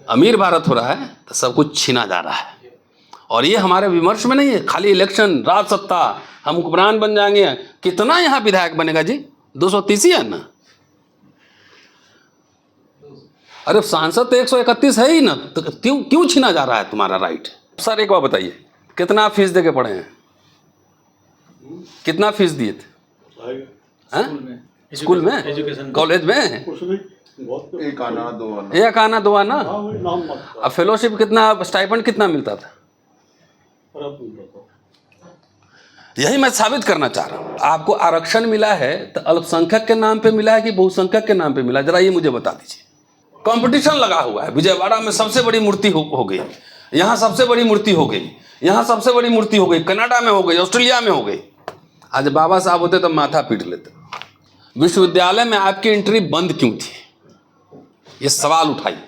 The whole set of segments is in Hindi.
अमीर भारत हो रहा है तो सब कुछ छीना जा रहा है। और ये हमारे विमर्श में नहीं है, खाली इलेक्शन, राज सत्ता, हम हुक्मरान बन जाएंगे। कितना यहाँ विधायक बनेगा जी? 230 ही है ना? अरे सांसद तो 131 है ही ना, तो क्यों छीना जा रहा है तुम्हारा राइट? सर एक बार बताइए, कितना फीस दे के पढ़े हैं? कितना फीस दिए थे? स्कूल में, कॉलेज में? एक आना दो आना। अब फेलोशिप कितना, स्टाइपेंड कितना मिलता था? यही मैं साबित करना चाह रहा हूं। आपको आरक्षण मिला है तो अल्पसंख्यक के नाम पे मिला है कि बहुसंख्यक के नाम पे मिला? जरा ये मुझे बता दीजिए। कंपटीशन लगा हुआ है, विजयवाड़ा में सबसे बड़ी मूर्ति हो गई, यहाँ सबसे बड़ी मूर्ति हो गई, यहाँ सबसे बड़ी मूर्ति हो गई, कनाडा में हो गई, ऑस्ट्रेलिया में हो गई। आज बाबा साहब होते तो माथा पीट लेते। विश्वविद्यालय में आपकी एंट्री बंद क्यों थी? ये सवाल उठाइए।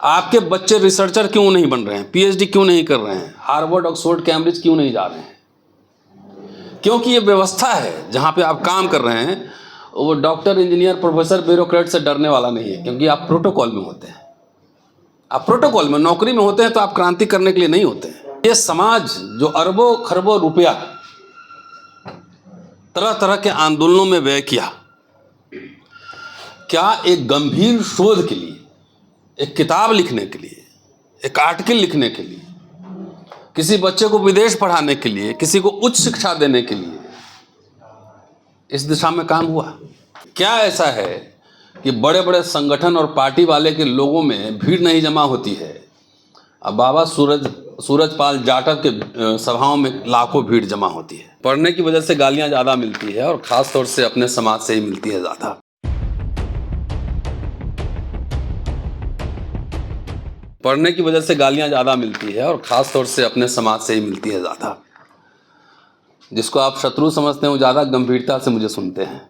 आपके बच्चे रिसर्चर क्यों नहीं बन रहे हैं? पीएचडी क्यों नहीं कर रहे हैं? हार्वर्ड, ऑक्सफोर्ड, कैम्ब्रिज क्यों नहीं जा रहे हैं? क्योंकि ये व्यवस्था है जहाँ पे आप काम कर रहे हैं, वो डॉक्टर, इंजीनियर, प्रोफेसर, ब्यूरोक्रेट से डरने वाला नहीं है, क्योंकि आप प्रोटोकॉल में होते हैं। आप प्रोटोकॉल में, नौकरी में होते हैं तो आप क्रांति करने के लिए नहीं होते हैं। ये समाज जो अरबों खरबों रुपया तरह तरह के आंदोलनों में व्यय किया, क्या एक गंभीर शोध के लिए, एक किताब लिखने के लिए, एक आर्टिकल लिखने के लिए, किसी बच्चे को विदेश पढ़ाने के लिए, किसी को उच्च शिक्षा देने के लिए इस दिशा में काम हुआ? क्या ऐसा है कि बड़े बड़े संगठन और पार्टी वाले के लोगों में भीड़ नहीं जमा होती है? अब बाबा सूरजपाल जाटव के सभाओं में लाखों भीड़ जमा होती है। पढ़ने की वजह से गालियां ज़्यादा मिलती है, और ख़ास तौर से अपने समाज से ही मिलती है ज़्यादा। पढ़ने की वजह से गालियां ज़्यादा मिलती है, और ख़ास तौर से अपने समाज से ही मिलती है ज़्यादा। जिसको आप शत्रु समझते हैं वो ज़्यादा गंभीरता से मुझे सुनते हैं,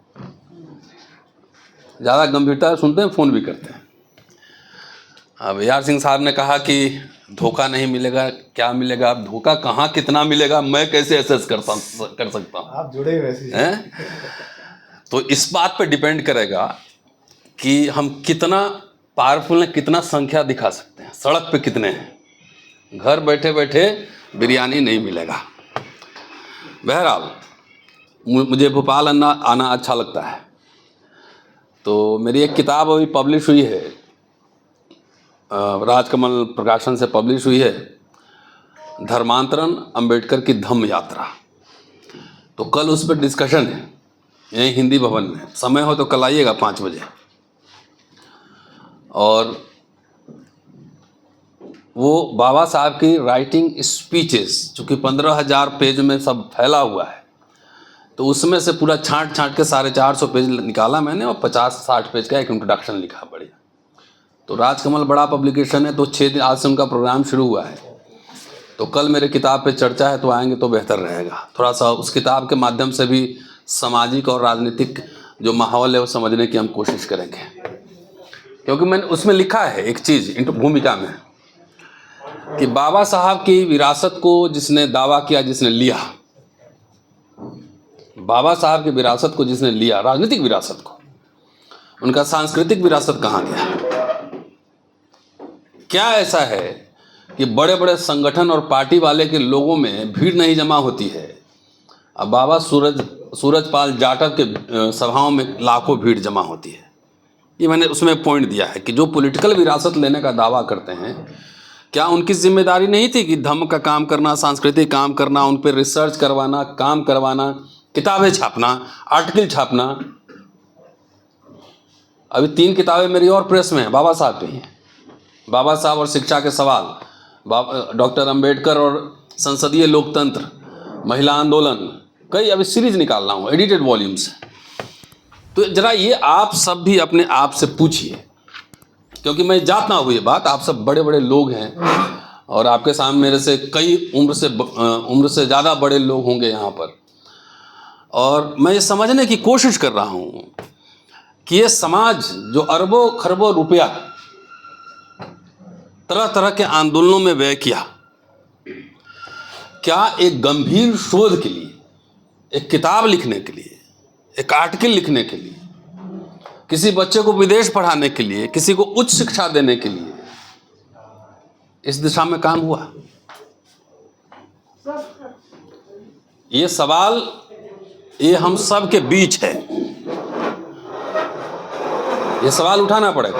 ज़्यादा गंभीरता से सुनते हैं, फ़ोन भी करते हैं। अब यार सिंह साहब ने कहा कि धोखा नहीं मिलेगा, क्या मिलेगा? अब धोखा कहाँ, कितना मिलेगा, मैं कैसे एसेस कर सकता हूँ? आप जुड़े वैसे हैं? तो इस बात पे डिपेंड करेगा कि हम कितना पावरफुल हैं, कितना संख्या दिखा सकते हैं, सड़क पे कितने हैं। घर बैठे बैठे बिरयानी नहीं मिलेगा। बहरहाल मुझे भोपाल आना अच्छा लगता है। तो मेरी एक किताब अभी पब्लिश हुई है, राजकमल प्रकाशन से पब्लिश हुई है, धर्मांतरण अंबेडकर की धम्म यात्रा। तो कल उस पर डिस्कशन है यहीं हिंदी भवन में। समय हो तो कल आइएगा 5 बजे। और वो बाबा साहब की राइटिंग स्पीचेस, चूँकि 15,000 पेज में सब फैला हुआ है, तो उसमें से पूरा छांट के 450 पेज निकाला मैंने, और 50-60 पेज का एक इंट्रोडक्शन लिखा बढ़िया। तो राजकमल बड़ा पब्लिकेशन है, तो 6 दिन आज से उनका प्रोग्राम शुरू हुआ है। तो कल मेरे किताब पे चर्चा है, तो आएंगे तो बेहतर रहेगा। थोड़ा सा उस किताब के माध्यम से भी सामाजिक और राजनीतिक जो माहौल है वो समझने की हम कोशिश करेंगे। क्योंकि मैंने उसमें लिखा है एक चीज़ भूमिका में, कि बाबा साहब की विरासत को जिसने दावा किया, जिसने लिया, बाबा साहब की विरासत को जिसने लिया, राजनीतिक विरासत को, उनका सांस्कृतिक विरासत कहाँ गया? क्या ऐसा है कि बड़े बड़े संगठन और पार्टी वाले के लोगों में भीड़ नहीं जमा होती है? अब बाबा सूरजपाल जाटव के सभाओं में लाखों भीड़ जमा होती है। ये मैंने उसमें पॉइंट दिया है कि जो पॉलिटिकल विरासत लेने का दावा करते हैं, क्या उनकी जिम्मेदारी नहीं थी कि धम्म का काम करना, सांस्कृतिक काम करना, उन पर रिसर्च करवाना, काम करवाना, किताबें छापना, आर्टिकल छापना? अभी 3 किताबें मेरी और प्रेस में हैं, बाबा साहब पे ही हैं। बाबा साहब और शिक्षा के सवाल, डॉक्टर अंबेडकर और संसदीय लोकतंत्र, महिला आंदोलन, कई अभी सीरीज निकाल रहा हूँ, एडिटेड वॉल्यूम्स। तो जरा ये आप सब भी अपने आप से पूछिए, क्योंकि मैं जात ना हुई बात, आप सब बड़े बड़े लोग हैं, और आपके सामने मेरे से कई उम्र से ज़्यादा बड़े लोग होंगे यहाँ पर। और मैं ये समझने की कोशिश कर रहा हूँ कि ये समाज जो अरबों खरबों रुपया तरह तरह के आंदोलनों में व्यय किया, क्या एक गंभीर शोध के लिए, एक किताब लिखने के लिए, एक आर्टिकल लिखने के लिए, किसी बच्चे को विदेश पढ़ाने के लिए, किसी को उच्च शिक्षा देने के लिए इस दिशा में काम हुआ? ये सवाल ये हम सब के बीच है, ये सवाल उठाना पड़ेगा।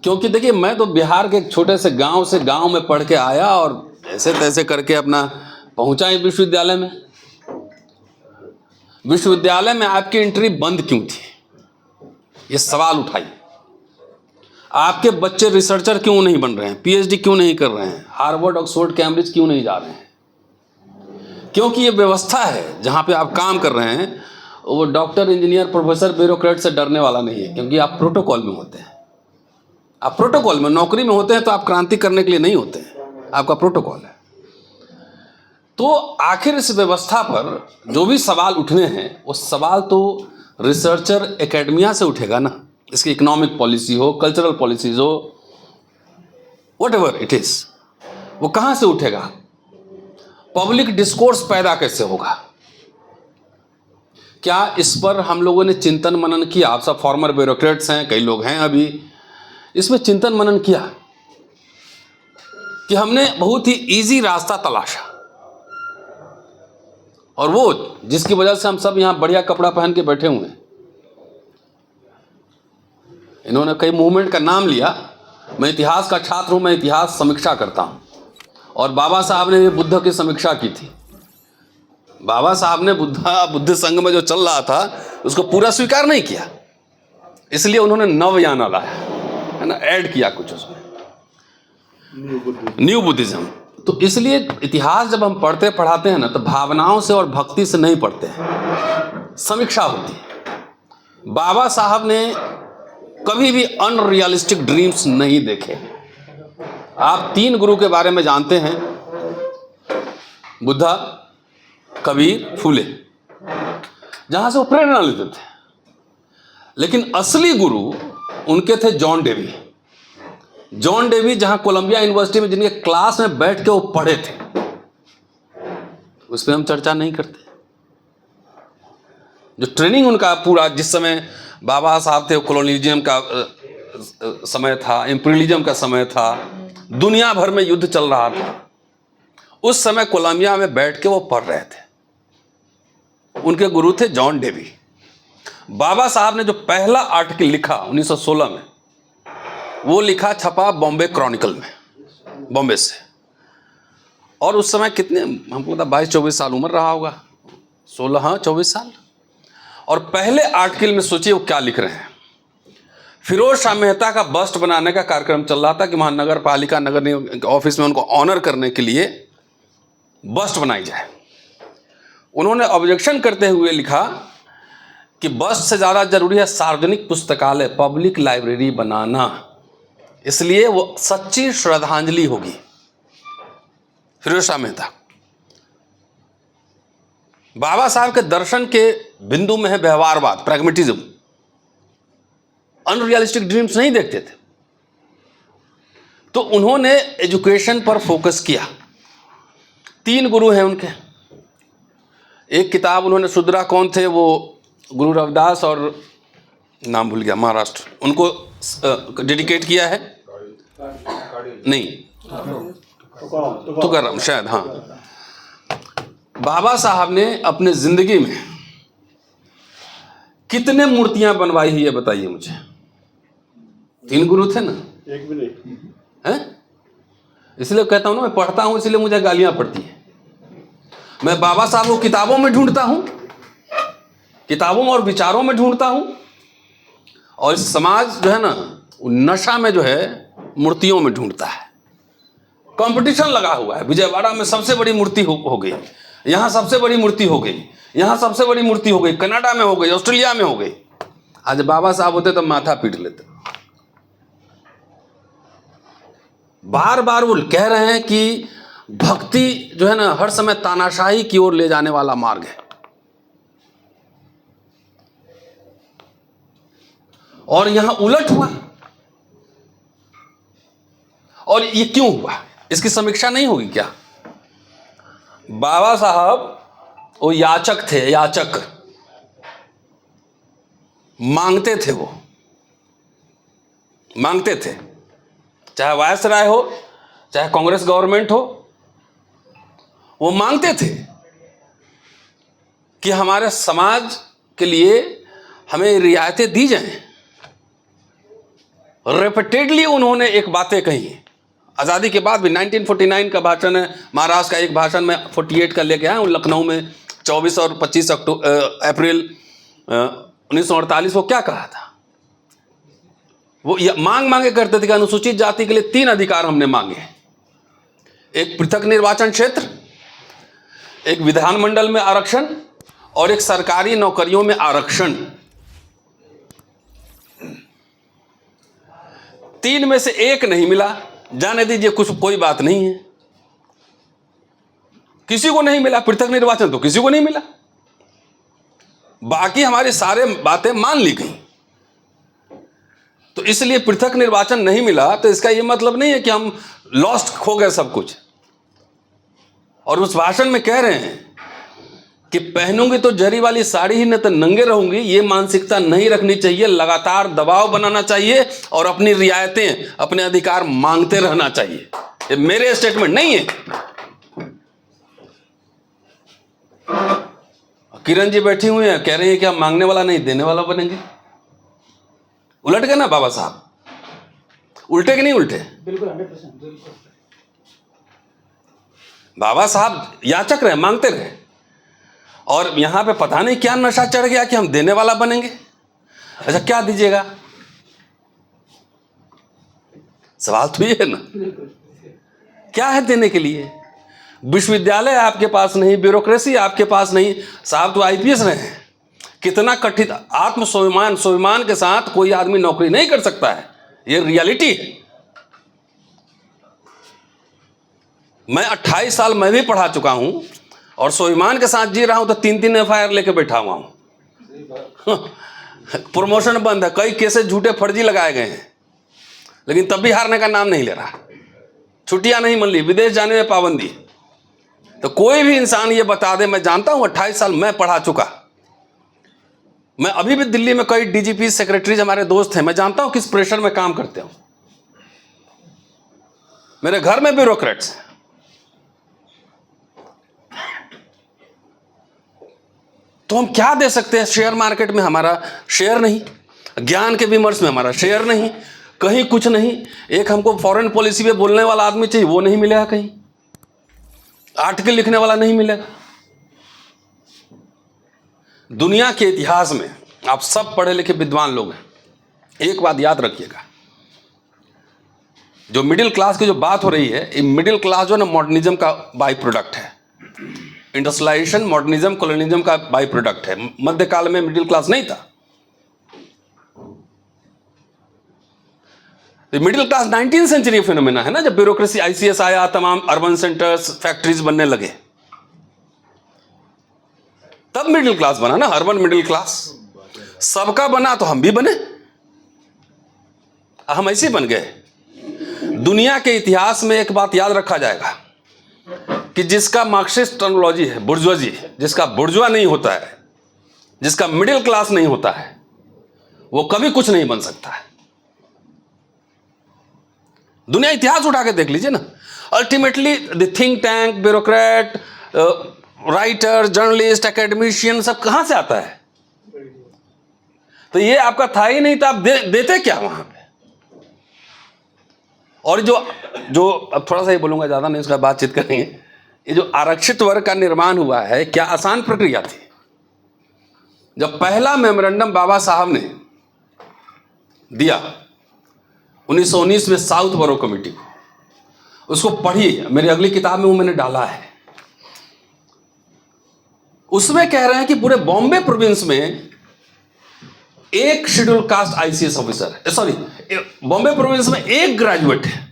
क्योंकि देखिए, मैं तो बिहार के एक छोटे से गांव में पढ़ के आया और ऐसे तैसे करके अपना पहुंचा ही विश्वविद्यालय में। विश्वविद्यालय में आपकी एंट्री बंद क्यों थी, ये सवाल उठाइए। आपके बच्चे रिसर्चर क्यों नहीं बन रहे हैं, पीएचडी क्यों नहीं कर रहे हैं, हार्वर्ड, ऑक्सफोर्ड, कैम्ब्रिज क्यों नहीं जा रहे हैं? क्योंकि ये व्यवस्था है जहां पे आप काम कर रहे हैं, वो डॉक्टर, इंजीनियर, प्रोफेसर, ब्यूरोक्रेट से डरने वाला नहीं है। क्योंकि आप प्रोटोकॉल में होते हैं, आप प्रोटोकॉल में, नौकरी में होते हैं तो आप क्रांति करने के लिए नहीं होते हैं, आपका प्रोटोकॉल है। तो आखिर इस व्यवस्था पर जो भी सवाल उठने हैं, वो सवाल तो रिसर्चर एकेडमिया से उठेगा ना। इसकी इकोनॉमिक पॉलिसी हो, कल्चरल पॉलिसीज हो, व्हाटएवर इट इज, वो कहाँ से उठेगा? पब्लिक डिस्कोर्स पैदा कैसे होगा? क्या इस पर हम लोगों ने चिंतन मनन किया? आप सब फॉर्मर ब्यूरोक्रेट्स हैं, कई लोग हैं अभी, इसमें चिंतन मनन किया कि हमने बहुत ही इजी रास्ता तलाशा, और वो जिसकी वजह से हम सब यहां बढ़िया कपड़ा पहन के बैठे हुए हैं। इन्होंने कई मूवमेंट का नाम लिया। मैं इतिहास का छात्र हूं, मैं इतिहास समीक्षा करता हूं, और बाबा साहब ने बुद्ध की समीक्षा की थी। बाबा साहब ने बुद्ध संघ में जो चल रहा था उसको पूरा स्वीकार नहीं किया, इसलिए उन्होंने नवयान लाया है ना, ऐड किया कुछ उसमें, न्यू बुद्धिज्म। तो इसलिए इतिहास जब हम पढ़ते पढ़ाते हैं ना, तो भावनाओं से और भक्ति से नहीं पढ़ते हैं, समीक्षा होती है। बाबा साहब ने कभी भी अनरियलिस्टिक ड्रीम्स नहीं देखे। आप 3 गुरु के बारे में जानते हैं, बुद्धा, कबीर, फूले, जहां से वो प्रेरणा लेते थे। लेकिन असली गुरु उनके थे जॉन डेवी। जॉन डेवी जहां कोलंबिया यूनिवर्सिटी में जिनके क्लास में बैठ के वो पढ़े थे, उस पर हम चर्चा नहीं करते। जो ट्रेनिंग उनका पूरा, जिस समय बाबा साहब थे, वो कॉलोनियलिज्म का समय था, इंपीरियलिज्म का समय था, दुनिया भर में युद्ध चल रहा था। उस समय कोलंबिया में बैठ के वो पढ़ रहे थे। उनके गुरु थे जॉन डेवी। बाबा साहब ने जो पहला आर्टिकल लिखा 1916 में, वो लिखा, छपा बॉम्बे क्रॉनिकल में, बॉम्बे से। और उस समय कितने, हमको पता 22-24 साल उम्र रहा होगा, 24 साल। और पहले आर्टिकल में सोचिए वो क्या लिख रहे हैं। फिरोज शाह मेहता का बस्ट बनाने का कार्यक्रम चल रहा था कि वहां नगर पालिका, नगर निगम ऑफिस में उनको ऑनर करने के लिए बस्ट बनाई जाए। उन्होंने ऑब्जेक्शन करते हुए लिखा कि बस्ट से ज़्यादा जरूरी है सार्वजनिक पुस्तकालय, पब्लिक लाइब्रेरी बनाना, इसलिए वो सच्ची श्रद्धांजलि होगी। फिरोज शाह मेहता। बाबा साहब के दर्शन के बिंदु में है व्यवहारवाद, प्रैग्मेटिज्म। अनरियलिस्टिक ड्रीम्स नहीं देखते थे। तो उन्होंने एजुकेशन पर फोकस किया। 3 गुरु हैं उनके। एक किताब उन्होंने, शुद्रा कौन थे वो, गुरु रविदास और नाम भूल गया, महाराष्ट्र, उनको डेडिकेट किया है। नहीं, तुकाराम शायद, हाँ। बाबा साहब ने अपने जिंदगी में कितने मूर्तियां बनवाई है, ये बताइए मुझे। 3 गुरु थे ना, एक भी नहीं है? इसलिए कहता हूं ना, मैं पढ़ता हूं इसलिए मुझे गालियां पड़ती हैं। मैं बाबा साहब को किताबों में ढूंढता हूं, किताबों और विचारों में ढूंढता हूं, और इस समाज जो है ना, नशा में जो है, मूर्तियों में ढूंढता है। कंपटीशन लगा हुआ है। विजयवाड़ा में सबसे बड़ी मूर्ति हो गई, यहां सबसे बड़ी मूर्ति हो गई, यहां सबसे बड़ी मूर्ति हो गई, कनाडा में हो गई, ऑस्ट्रेलिया में हो गई। आज बाबा साहब होते तो माथा पीट लेते। बार बार वो कह रहे हैं कि भक्ति जो है ना, हर समय तानाशाही की ओर ले जाने वाला मार्ग है। और यहां उलट हुआ। और ये क्यों हुआ, इसकी समीक्षा नहीं होगी क्या? बाबा साहब वो याचक थे, याचक मांगते थे, वो मांगते थे। चाहे वायसराय हो, चाहे कांग्रेस गवर्नमेंट हो, वो मांगते थे कि हमारे समाज के लिए हमें रियायतें दी जाएं। रिपीटेडली उन्होंने एक बातें कही। आज़ादी के बाद भी 1949 का भाषण है, महाराष्ट्र का एक भाषण में 48 का लेके आया हूँ, लखनऊ में 24 और 25 अप्रैल 1948। वो क्या कहा था? वो मांगे करते थे कि अनुसूचित जाति के लिए 3 अधिकार हमने मांगे। एक पृथक निर्वाचन क्षेत्र, एक विधानमंडल में आरक्षण और एक सरकारी नौकरियों में आरक्षण। 3 में से एक नहीं मिला। जाने दीजिए, कुछ कोई बात नहीं है, किसी को नहीं मिला। पृथक निर्वाचन तो किसी को नहीं मिला, बाकी हमारी सारे बातें मान ली गई। तो इसलिए पृथक निर्वाचन नहीं मिला तो इसका यह मतलब नहीं है कि हम लॉस्ट खो गए सब कुछ। और उस भाषण में कह रहे हैं कि पहनूंगी तो जरी वाली साड़ी ही, न तो नंगे रहूंगी, ये मानसिकता नहीं रखनी चाहिए। लगातार दबाव बनाना चाहिए और अपनी रियायतें, अपने अधिकार मांगते रहना चाहिए। ये मेरे स्टेटमेंट नहीं है। किरण जी बैठी हुई हैं, कह रही है कि हम मांगने वाला नहीं देने वाला बनेंगे। उलट गए ना बाबा साहब? उल्टे कि नहीं उल्टे? बिल्कुल 100%। बाबा साहब याचक रहे, मांगते रहे, और यहां पे पता नहीं क्या नशा चढ़ गया कि हम देने वाला बनेंगे। अच्छा, क्या दीजिएगा? सवाल तो ये है ना, क्या है देने के लिए? विश्वविद्यालय आपके पास नहीं, ब्यूरोक्रेसी आपके पास नहीं। साहब तो आईपीएस रहे हैं। कितना कठिन स्वाभिमान के साथ कोई आदमी नौकरी नहीं कर सकता है, ये रियलिटी है। मैं 28 साल मैं भी पढ़ा चुका हूं और स्वाभिमान के साथ जी रहा हूं, तो 3 एफआईआर लेके बैठा हुआ हूं। प्रमोशन बंद है, कई केसेस झूठे फर्जी लगाए गए हैं, लेकिन तब भी हारने का नाम नहीं ले रहा। छुट्टियां नहीं मिल रही, विदेश जाने में पाबंदी। तो कोई भी इंसान ये बता दे, मैं जानता हूं 28 साल मैं पढ़ा चुका। मैं अभी भी दिल्ली में कई डीजीपी सेक्रेटरीज हमारे दोस्त हैं, मैं जानता हूं किस प्रेशर में काम करते हो। मेरे घर में ब्यूरोक्रेट्स हैं। तो हम क्या दे सकते हैं? शेयर मार्केट में हमारा शेयर नहीं, ज्ञान के विमर्श में हमारा शेयर नहीं, कहीं कुछ नहीं। एक हमको फॉरेन पॉलिसी पे बोलने वाला आदमी चाहिए, वो नहीं मिलेगा। कहीं आर्टिकल लिखने वाला नहीं मिलेगा। दुनिया के इतिहास में आप सब पढ़े लिखे विद्वान लोग हैं, एक बात याद रखिएगा, जो मिडिल क्लास की जो बात हो रही है, ये मिडिल क्लास जो है ना, मॉडर्निज्म का बाई प्रोडक्ट है। इंडस्ट्रियलाइजेशन, मॉडर्निज्म, कॉलोनिज्म का बाई प्रोडक्ट है। मध्यकाल में मिडिल क्लास नहीं था। मिडिल क्लास 19वीं सेंचुरी फिनोमेना है ना, जब ब्यूरोक्रेसी, आईसीएस आया, तमाम अर्बन सेंटर्स, फैक्ट्रीज बनने लगे, तब मिडिल क्लास बना ना, अर्बन मिडिल क्लास। सबका बना तो हम भी बने, हम ऐसे बन गए। दुनिया के इतिहास में एक बात याद रखा जाएगा कि जिसका मार्क्सिस्ट टर्मिनोलॉजी है बुर्जुआजी, जिसका बुर्जुआ नहीं होता है, जिसका मिडिल क्लास नहीं होता है, वो कभी कुछ नहीं बन सकता है। दुनिया इतिहास उठा के देख लीजिए ना। Ultimately the think tank, bureaucrat, writer, journalist, academician, सब कहां से आता है? तो ये आपका था ही नहीं, तो आप देते क्या वहां पे? और जो अब थोड़ा सा ही बोलूंगा, ज्यादा नहीं, उसका बातचीत करेंगे। ये जो आरक्षित वर्ग का निर्माण हुआ है, क्या आसान प्रक्रिया थी? जब पहला मेमोरेंडम बाबा साहब ने दिया 1919 में साउथ बरो कमेटी को, उसको पढ़िए, मेरी अगली किताब में वो मैंने डाला है। उसमें कह रहे हैं कि पूरे बॉम्बे प्रोविंस में एक शेड्यूल कास्ट आईसीएस ऑफिसर है, सॉरी, बॉम्बे प्रोविंस में एक ग्रेजुएट है।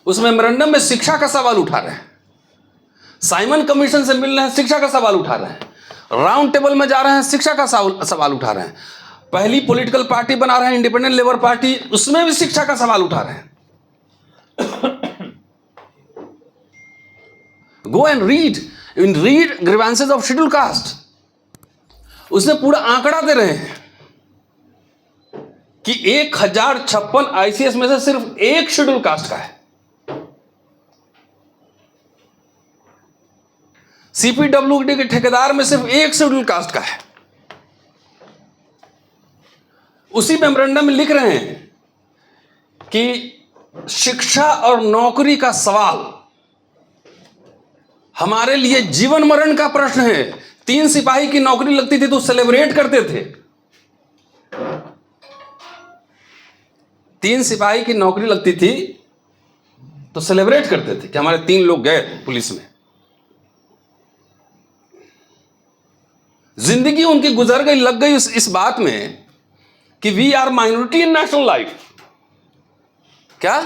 उस मेमोरेंडम में शिक्षा का सवाल उठा रहे हैं, साइमन कमीशन से मिल रहे हैं, शिक्षा का सवाल उठा रहे हैं, राउंड टेबल में जा रहे हैं, शिक्षा का सवाल उठा रहे हैं, पहली पॉलिटिकल पार्टी बना रहे हैं इंडिपेंडेंट लेबर पार्टी, उसमें भी शिक्षा का सवाल उठा रहे हैं। Go and read grievances of schedule caste, उसमें पूरा आंकड़ा दे रहे हैं। कि 1056 ICS में से सिर्फ एक शेड्यूल कास्ट का है। CPWD के ठेकेदार में सिर्फ एक शेड्यूल कास्ट का है। उसी मेमोरेंडम में लिख रहे हैं कि शिक्षा और नौकरी का सवाल हमारे लिए जीवन मरण का प्रश्न है। 3 सिपाही की नौकरी लगती थी तो सेलिब्रेट करते थे। 3 सिपाही की नौकरी लगती थी तो सेलिब्रेट करते थे कि हमारे 3 लोग गए पुलिस में। जिंदगी उनकी गुजर गई, लग गई इस बात में कि we are minority in national life. क्या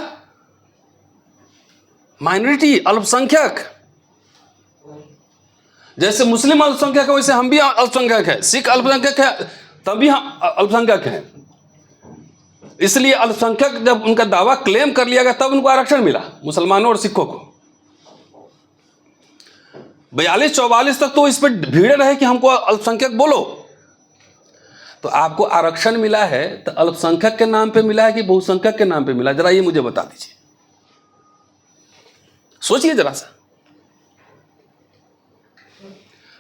माइनॉरिटी, अल्पसंख्यक। जैसे मुस्लिम अल्पसंख्यक है वैसे हम भी अल्पसंख्यक है, सिख अल्पसंख्यक है तभी हम अल्पसंख्यक हैं। इसलिए अल्पसंख्यक जब उनका दावा क्लेम कर लिया गया तब उनको आरक्षण मिला, मुसलमानों और सिखों को। 42-44 तक तो इस पर भीड़ रहे कि हमको अल्पसंख्यक बोलो। तो आपको आरक्षण मिला है तो अल्पसंख्यक के नाम पे मिला है कि बहुसंख्यक के नाम पे मिला, जरा ये मुझे बता दीजिए। सोचिए जरा सा।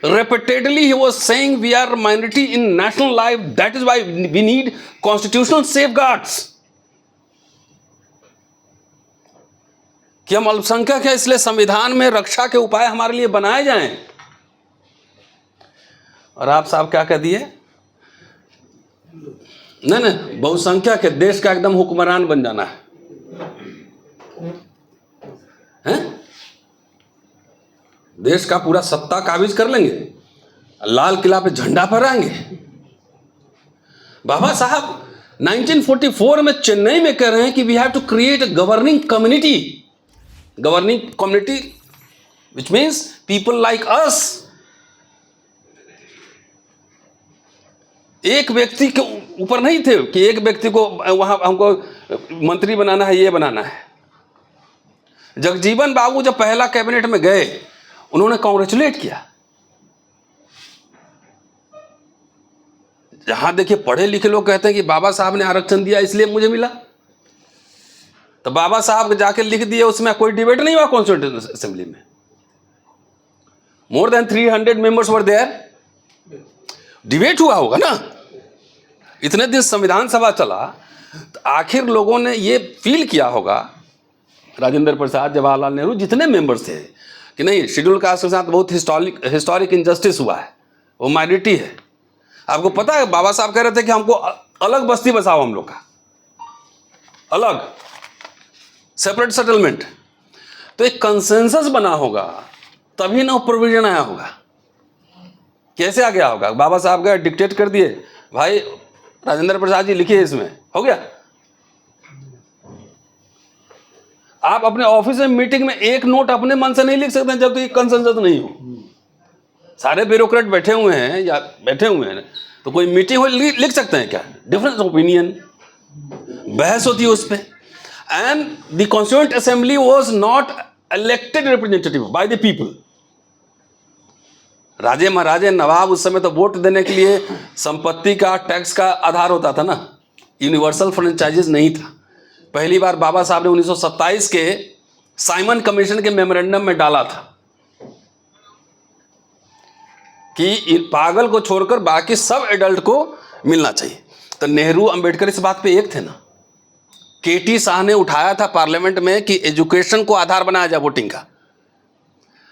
Repeatedly he was saying we are minority in national life, that is why we need constitutional safeguards। कि हम अल्पसंख्यक हैं इसलिए संविधान में रक्षा के उपाय हमारे लिए बनाए जाएं। और आप साहब क्या कह दिए? नहीं, बहुसंख्यक है, देश का एकदम हुक्मरान बन जाना है, हैं? देश का पूरा सत्ता काबिज कर लेंगे, लाल किला पे झंडा फहराएंगे। बाबा साहब 1944 में चेन्नई में कह रहे हैं कि we have to create a governing community which means people like us. एक व्यक्ति के ऊपर नहीं थे कि एक व्यक्ति को वहां हमको मंत्री बनाना है, ये बनाना है। जगजीवन बाबू जब पहला कैबिनेट में गए उन्होंने कांग्रेचुलेट किया। जहां देखिए पढ़े लिखे लोग कहते हैं कि बाबा साहब ने आरक्षण दिया इसलिए मुझे मिला, तो बाबा साहब जाके लिख दिए, उसमें कोई डिबेट नहीं हुआ कॉन्स्टिट्यूएंट असेंबली में। More than 300 members were there, debate हुआ होगा ना। इतने दिन संविधान सभा चला तो आखिर लोगों ने ये फील किया होगा, राजेंद्र प्रसाद, जवाहरलाल नेहरू, जितने मेंबर्स थे, कि नहीं शेड्यूल कास्ट के साथ बहुत हिस्टोरिक इनजस्टिस हुआ है, वो माइनॉरिटी है। आपको पता है बाबा साहब कह रहे थे कि हमको अलग बस्ती बसाओ, हम लोग का अलग सेपरेट सेटलमेंट। तो एक कंसेंसस बना होगा तभी ना प्रोविजन आया होगा। कैसे आ गया होगा? बाबा साहब गए डिक्टेट कर दिए, भाई राजेंद्र प्रसाद जी लिखिए, इसमें हो गया। आप अपने ऑफिस में मीटिंग में एक नोट अपने मन से नहीं लिख सकते जब तक कंसेंसस नहीं हो। सारे ब्यूरोक्रेट बैठे हुए हैं या बैठे हुए हैं तो कोई मीटिंग हो लिख सकते हैं क्या? डिफरेंस ओपिनियन, बहस होती है उस पर। And the constituent assembly was not elected representative by the people. राजे महाराजे नवाब उस समय तो वोट देने के लिए संपत्ति का, टैक्स का आधार होता था ना, यूनिवर्सल फ्रेंचाइजेस नहीं था। पहली बार बाबा साहब ने 1927 के साइमन कमीशन के मेमोरेंडम में डाला था कि पागल को छोड़कर बाकी सब एडल्ट को मिलना चाहिए। तो नेहरू अंबेडकर इस बात पे एक थे ना। केटी शाह ने उठाया था पार्लियामेंट में कि एजुकेशन को आधार बनाया जाए वोटिंग का,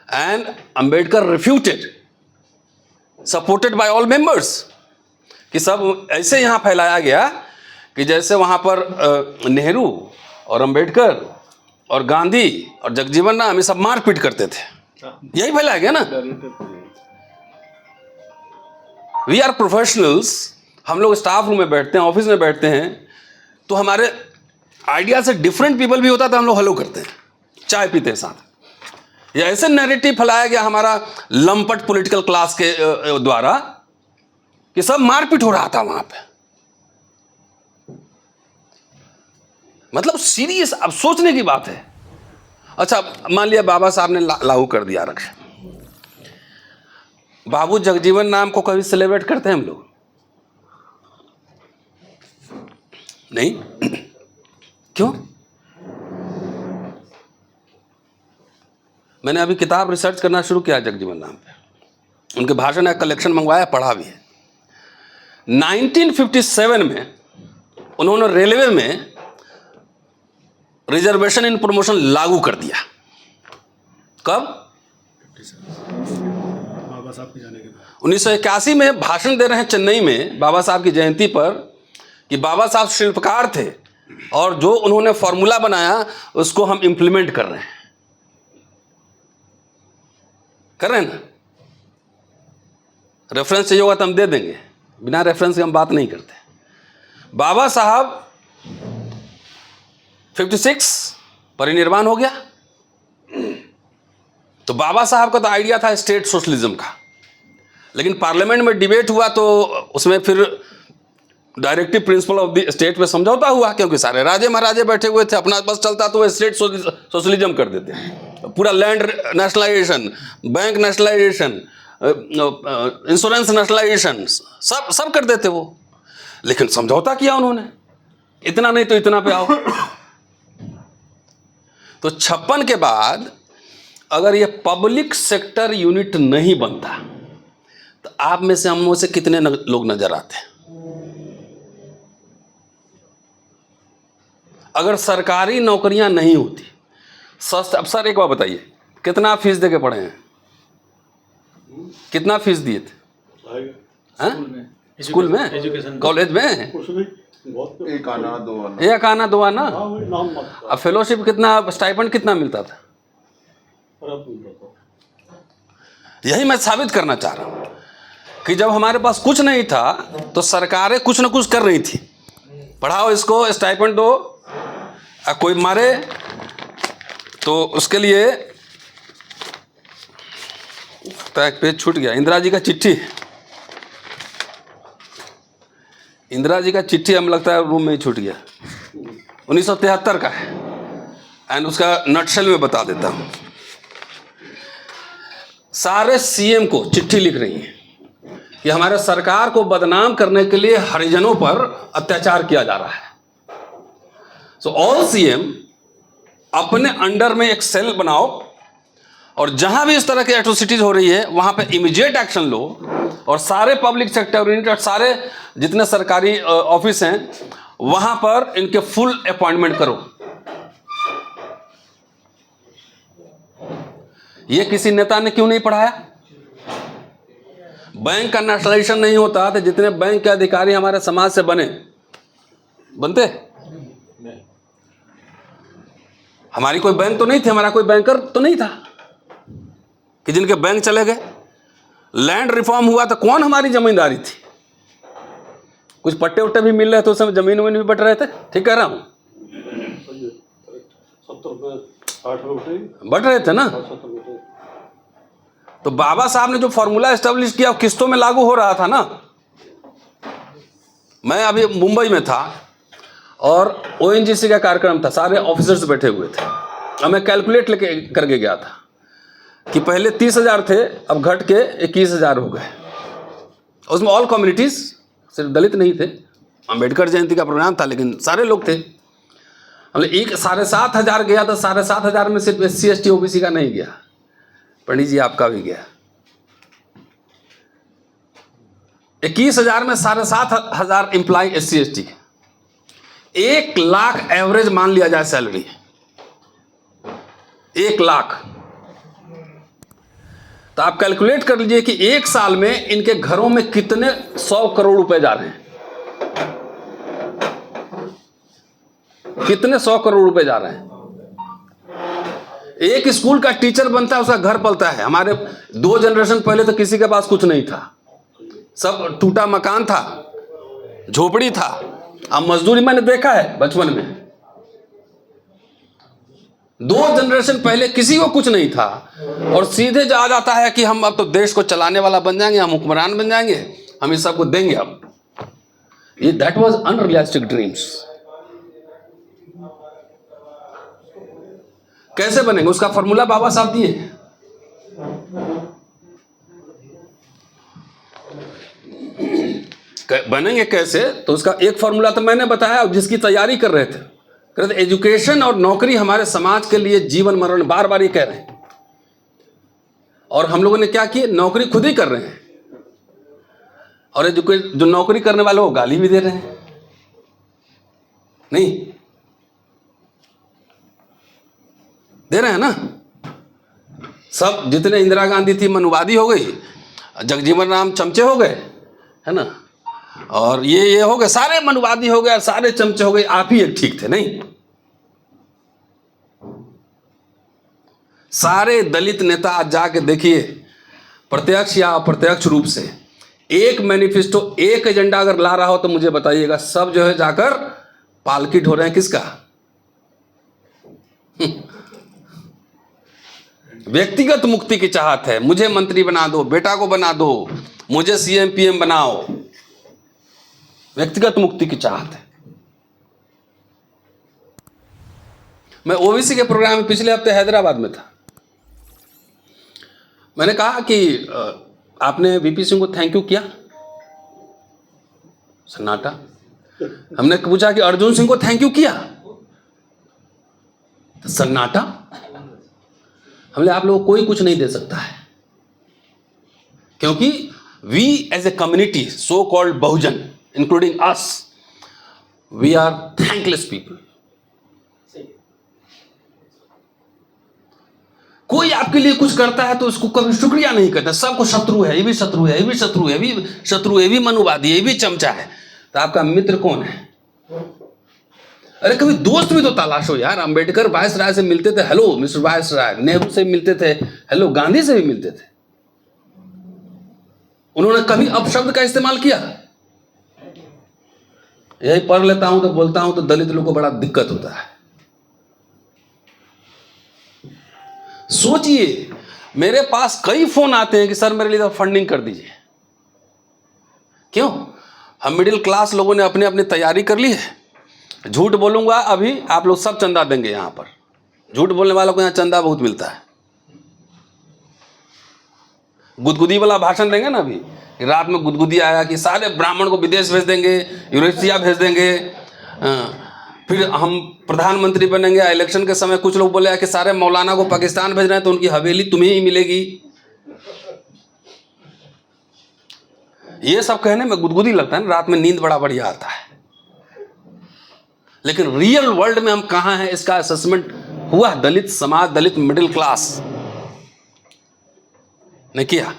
and Ambedkar refuted, supported by all members, कि सब ऐसे यहां फैलाया गया कि जैसे वहां पर नेहरू और अंबेडकर और गांधी और जगजीवन राम ये सब मारपीट करते थे। यही फैलाया गया ना। वी आर प्रोफेशनल्स, हम लोग स्टाफ रूम में बैठते हैं, ऑफिस में बैठते हैं, तो हमारे आइडिया से डिफरेंट पीपल भी होता है तो हम लोग हेलो करते हैं, चाय पीते हैं साथ। या ऐसे नैरेटिव फैलाया गया हमारा लंपट पॉलिटिकल क्लास के द्वारा कि सब मारपीट हो रहा था वहां पे। मतलब सीरियस, अब सोचने की बात है। अच्छा मान लिया बाबा साहब ने लागू कर दिया आरक्षण, बाबू जगजीवन राम को कभी सेलिब्रेट करते हैं हम लोग? नहीं। क्यों? मैंने अभी किताब रिसर्च करना शुरू किया जगजीवन राम पे, उनके भाषण का कलेक्शन मंगवाया, पढ़ा भी है। 1957 में उन्होंने रेलवे में रिजर्वेशन इन प्रमोशन लागू कर दिया। कब? बाबा साहब के जाने के बाद 1981 में भाषण दे रहे हैं चेन्नई में बाबा साहब की जयंती पर कि बाबा साहब शिल्पकार थे और जो उन्होंने फॉर्मूला बनाया उसको हम इंप्लीमेंट कर रहे हैं ना। रेफरेंस चाहिए होगा तो हम दे देंगे, बिना रेफरेंस के हम बात नहीं करते। बाबा साहब 56 परिनिर्वाण हो गया, तो बाबा साहब का तो आइडिया था स्टेट सोशलिज्म का, लेकिन पार्लियामेंट में डिबेट हुआ तो उसमें फिर directive principle of the state पे समझौता हुआ, क्योंकि सारे राजे महाराजे बैठे हुए थे, अपना बस चलता तो वो स्टेट सोशलिज्म कर देते। पूरा land nationalisation, bank nationalisation, insurance nationalisation, सब कर देते वो। लेकिन समझौता किया उन्होंने, इतना नहीं तो इतना पे आओ। तो 56 के बाद अगर ये पब्लिक सेक्टर यूनिट नहीं बनता तो आप में से, हम में से कितने लोग नजर आते हैं? अगर सरकारी नौकरियां नहीं होती, अब सर एक बार बताइए, कितना फीस दे के पढ़े हैं? कितना फीस दिए थे? स्कूल में, कॉलेज में? एक आना दो आना, एक आना दो आना। अब फेलोशिप कितना, स्टाइपेंड कितना मिलता था? यही मैं साबित करना चाह रहा हूं कि जब हमारे पास कुछ नहीं था तो सरकारें कुछ ना कुछ कर रही थी। पढ़ाओ इसको, स्टाइपेंड दो, कोई मारे तो उसके लिए एक पेज छूट गया, इंदिरा जी का चिट्ठी। इंदिरा जी का चिट्ठी हमें लगता है रूम में ही छूट गया, 1973 का है, एंड उसका नटशेल में बता देता हूं। सारे सीएम को चिट्ठी लिख रही हैं कि हमारे सरकार को बदनाम करने के लिए हरिजनों पर अत्याचार किया जा रहा है। सो ऑल सीएम अपने अंडर में एक सेल बनाओ और जहां भी इस तरह की एट्रोसिटीज हो रही है वहां पे इमीडिएट एक्शन लो, और सारे पब्लिक सेक्टर यूनिट और सारे जितने सरकारी ऑफिस हैं वहां पर इनके फुल अपॉइंटमेंट करो। ये किसी नेता ने क्यों नहीं पढ़ाया? बैंक का नेशनलाइजेशन नहीं होता तो जितने बैंक के अधिकारी हमारे समाज से बनते, हमारी कोई बैंक तो नहीं थी, हमारा कोई बैंकर तो नहीं था कि जिनके बैंक चले गए। लैंड रिफॉर्म हुआ तो कौन हमारी जमींदारी थी? कुछ पट्टे उट्टे भी मिल रहे थे उस समय, जमीन वमीन भी बट रहे थे, ठीक कह रहा हूं, 70 बट रहे थे ना। तो बाबा साहब ने जो फॉर्मूला एस्टेब्लिश किया वो किस्तों में लागू हो रहा था ना। मैं अभी मुंबई में था और ओएनजीसी का कार्यक्रम था, सारे ऑफिसर्स बैठे हुए थे, और मैं कैलकुलेट लेके करके गया था कि पहले 30,000 थे, अब घट के 21,000 हो गए। उसमें ऑल कम्युनिटीज, सिर्फ दलित नहीं थे। अंबेडकर जयंती का प्रोग्राम था लेकिन सारे लोग थे। मतलब 7,500 गया तो 7,500 में सिर्फ SC ST OBC का नहीं गया, पंडित जी आपका भी गया। 21,000 में 7,500 employ SC ST, 1 lakh average मान लिया जाए सैलरी, 1 लाख। तो आप कैलकुलेट कर लीजिए कि 1 साल में इनके घरों में कितने 100 करोड़ रुपए जा रहे हैं, कितने 100 करोड़ रुपए जा रहे हैं। एक स्कूल का टीचर बनता है, उसका घर पलता है। हमारे 2 जनरेशन पहले तो किसी के पास कुछ नहीं था, सब टूटा मकान था, झोपड़ी था। अब मजदूरी मैंने देखा है बचपन में, 2 जनरेशन पहले किसी को कुछ नहीं था, और सीधे जा जाता है कि हम अब तो देश को चलाने वाला बन जाएंगे, हम हुक्मरान बन जाएंगे, हम इस सबको देंगे। अब ये दैट वाज अनरियलिस्टिक ड्रीम्स। कैसे बनेंगे उसका फॉर्मूला बाबा साहब दिए। बनेंगे कैसे, तो उसका एक फॉर्मूला तो मैंने बताया, जिसकी तैयारी कर रहे थे, एजुकेशन और नौकरी हमारे समाज के लिए जीवन मरण, बार बार ये कह रहे हैं। और हम लोगों ने क्या किया, नौकरी खुद ही कर रहे हैं, और जो नौकरी करने वाले वो गाली भी दे रहे हैं। नहीं दे रहे हैं ना। सब जितने इंदिरा गांधी थी मनुवादी हो गई, जगजीवन राम चमचे हो गए, है ना, और ये हो गए, सारे मनुवादी हो गए, सारे चमचे हो गए, आप ही एक ठीक थे। नहीं, सारे दलित नेता आज जाके देखिए, प्रत्यक्ष या अप्रत्यक्ष रूप से एक मैनिफेस्टो, एक एजेंडा अगर ला रहा हो तो मुझे बताइएगा, सब जो है जाकर पालकी ढो रहे हैं। किसका? व्यक्तिगत मुक्ति की चाहत है, मुझे मंत्री बना दो, बेटा को बना दो, मुझे सीएम पीएम बनाओ, व्यक्तिगत मुक्ति की चाहत है। मैं ओबीसी के प्रोग्राम में पिछले हफ्ते हैदराबाद में था, मैंने कहा कि आपने वीपी सिंह को थैंक यू किया, सन्नाटा। हमने पूछा कि अर्जुन सिंह को थैंक यू किया, तो सन्नाटा। हमने आप लोगों को कोई कुछ नहीं दे सकता है, क्योंकि we as a community, so called Bahujan including us, we are thankless people. कोई आपके लिए कुछ करता है तो उसको कभी शुक्रिया नहीं करता, सबको शत्रु है, ये भी शत्रु है, ये भी शत्रु है, ये भी शत्रु है, ये भी मनुवादी, ये भी चमचा है। तो आपका मित्र कौन है? अरे कभी दोस्त भी तो तलाशो यार। अंबेडकर वायस राय से मिलते थे, हेलो मिस्टर वायस राय, नेहरू से मिलते थे, हेलो, गांधी से भी मिलते थे। उन्होंने कभी अपशब्द का इस्तेमाल किया? यही पढ़ लेता हूं तो बोलता हूं तो दलित लोगों को बड़ा दिक्कत होता है। सोचिए, मेरे पास कई फोन आते हैं कि सर मेरे लिए तो फंडिंग कर दीजिए। क्यों? हम मिडिल क्लास लोगों ने अपने अपनी तैयारी कर ली है। झूठ बोलूंगा अभी आप लोग सब चंदा देंगे यहां पर, झूठ बोलने वालों को यहां चंदा बहुत मिलता है। गुदगुदी वाला भाषण देंगे ना अभी, रात में गुदगुदी आया कि सारे ब्राह्मण को विदेश भेज देंगे, यूरेशिया भेज देंगे, फिर हम प्रधानमंत्री बनेंगे। इलेक्शन के समय कुछ लोग बोले कि सारे मौलाना को पाकिस्तान भेज रहे हैं तो उनकी हवेली तुम्हें ही मिलेगी। ये सब कहने में गुदगुदी लगता है ना, रात में नींद बड़ा बढ़िया आता है। लेकिन रियल वर्ल्ड में हम कहां हैं, इसका असेसमेंट हुआ दलित समाज, दलित मिडिल क्लास ने किया।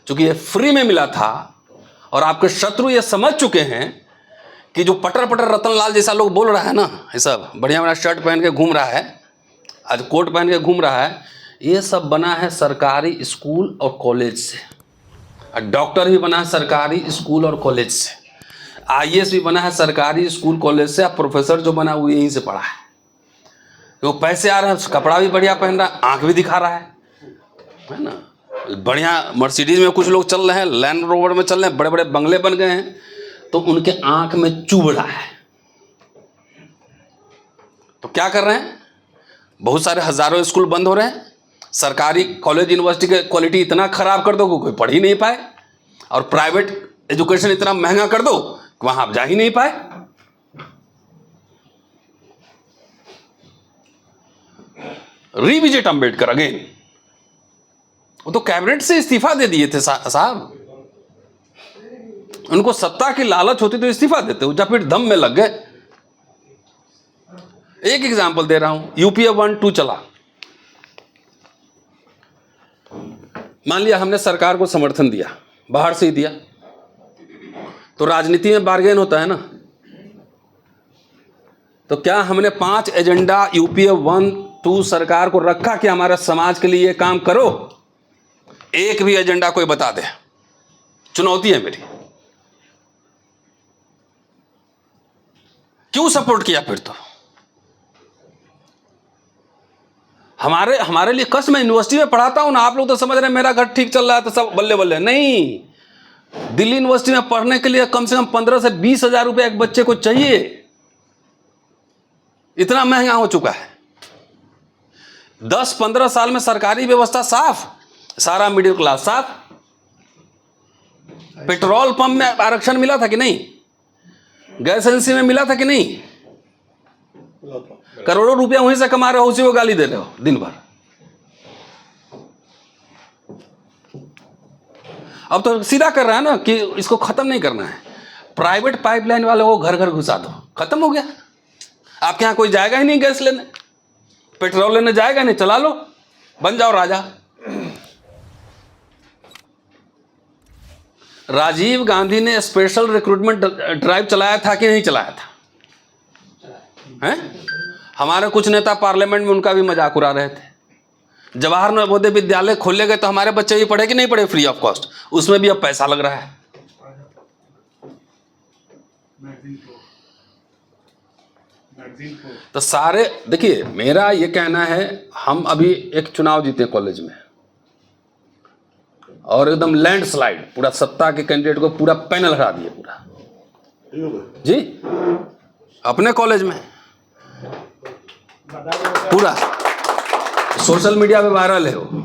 क्योंकि ये फ्री में मिला था और आपके शत्रु ये समझ चुके हैं कि जो पटर पटर रतनलाल जैसा लोग बोल रहा है ना, ये सब बढ़िया बढ़िया शर्ट पहन के घूम रहा है, आज कोट पहन के घूम रहा है, ये सब बना है सरकारी स्कूल और कॉलेज से। और डॉक्टर भी बना है सरकारी स्कूल और कॉलेज से, आईएएस भी बना है सरकारी स्कूल कॉलेज से, और प्रोफेसर जो बना वो यहीं से पढ़ा है। वो पैसे आ रहे हैं, कपड़ा भी बढ़िया पहन रहा है, आंख भी दिखा रहा है ना। बढ़िया मर्सिडीज में कुछ लोग चल रहे हैं, लैंड रोवर में चल रहे हैं, बड़े बड़े बंगले बन गए हैं, तो उनके आंख में चुभ रहा है। तो क्या कर रहे हैं? बहुत सारे हजारों स्कूल बंद हो रहे हैं, सरकारी कॉलेज यूनिवर्सिटी की क्वालिटी इतना खराब कर दो कि कोई पढ़ ही नहीं पाए, और प्राइवेट एजुकेशन इतना महंगा कर दो कि वहां आप जा ही नहीं पाए। Revisit Ambedkar again. वो तो कैबिनेट से इस्तीफा दे दिए थे साहब, उनको सत्ता की लालच होती तो इस्तीफा देते, जब फिर दम में लग गए। एक एग्जांपल दे रहा हूं, यूपीए 1-2 चला। मान लिया हमने सरकार को समर्थन दिया, बाहर से ही दिया, तो राजनीति में बार्गेन होता है ना। तो क्या हमने 5 एजेंडा यूपीए 1-2 सरकार को रखा कि हमारे समाज के लिए ये काम करो? एक भी एजेंडा कोई बता दे, चुनौती है मेरी। क्यों सपोर्ट किया फिर? तो हमारे लिए कष्ट। मैं यूनिवर्सिटी में पढ़ाता हूं ना, आप लोग तो समझ रहे हैं मेरा घर ठीक चल रहा है तो सब बल्ले बल्ले। नहीं, दिल्ली यूनिवर्सिटी में पढ़ने के लिए कम से कम 15 से 20 हजार रुपये एक बच्चे को चाहिए, इतना महंगा हो चुका है। 10-15 साल में सरकारी व्यवस्था साफ, सारा मिडिल क्लास साफ। पेट्रोल पंप में आरक्षण मिला था कि नहीं? गैस एजेंसी में मिला था कि नहीं? करोड़ों रुपया वहीं से कमा रहे हो, उसी को गाली दे रहे हो दिन भर। अब तो सीधा कर रहा है ना कि इसको खत्म नहीं करना है, प्राइवेट पाइपलाइन वालों को घर घर घुसा दो, खत्म हो गया। आपके यहां कोई जाएगा ही नहीं गैस लेने, पेट्रोल लेने जाएगा नहीं, चला लो, बन जाओ राजा। राजीव गांधी ने स्पेशल रिक्रूटमेंट ड्राइव चलाया था कि नहीं चलाया था? हैं? हमारे कुछ नेता पार्लियामेंट में उनका भी मजाक उड़ा रहे थे। जवाहर नवोदय विद्यालय खोले गए तो हमारे बच्चे भी पढ़े कि नहीं पढ़े फ्री ऑफ कॉस्ट? उसमें भी अब पैसा लग रहा है। तो सारे देखिए, मेरा ये कहना है, हम अभी एक चुनाव जीते कॉलेज में और एकदम लैंडस्लाइड, पूरा सत्ता के कैंडिडेट को पूरा पैनल हरा दिए पूरा जी, अपने कॉलेज में पूरा सोशल मीडिया पे वायरल है वो।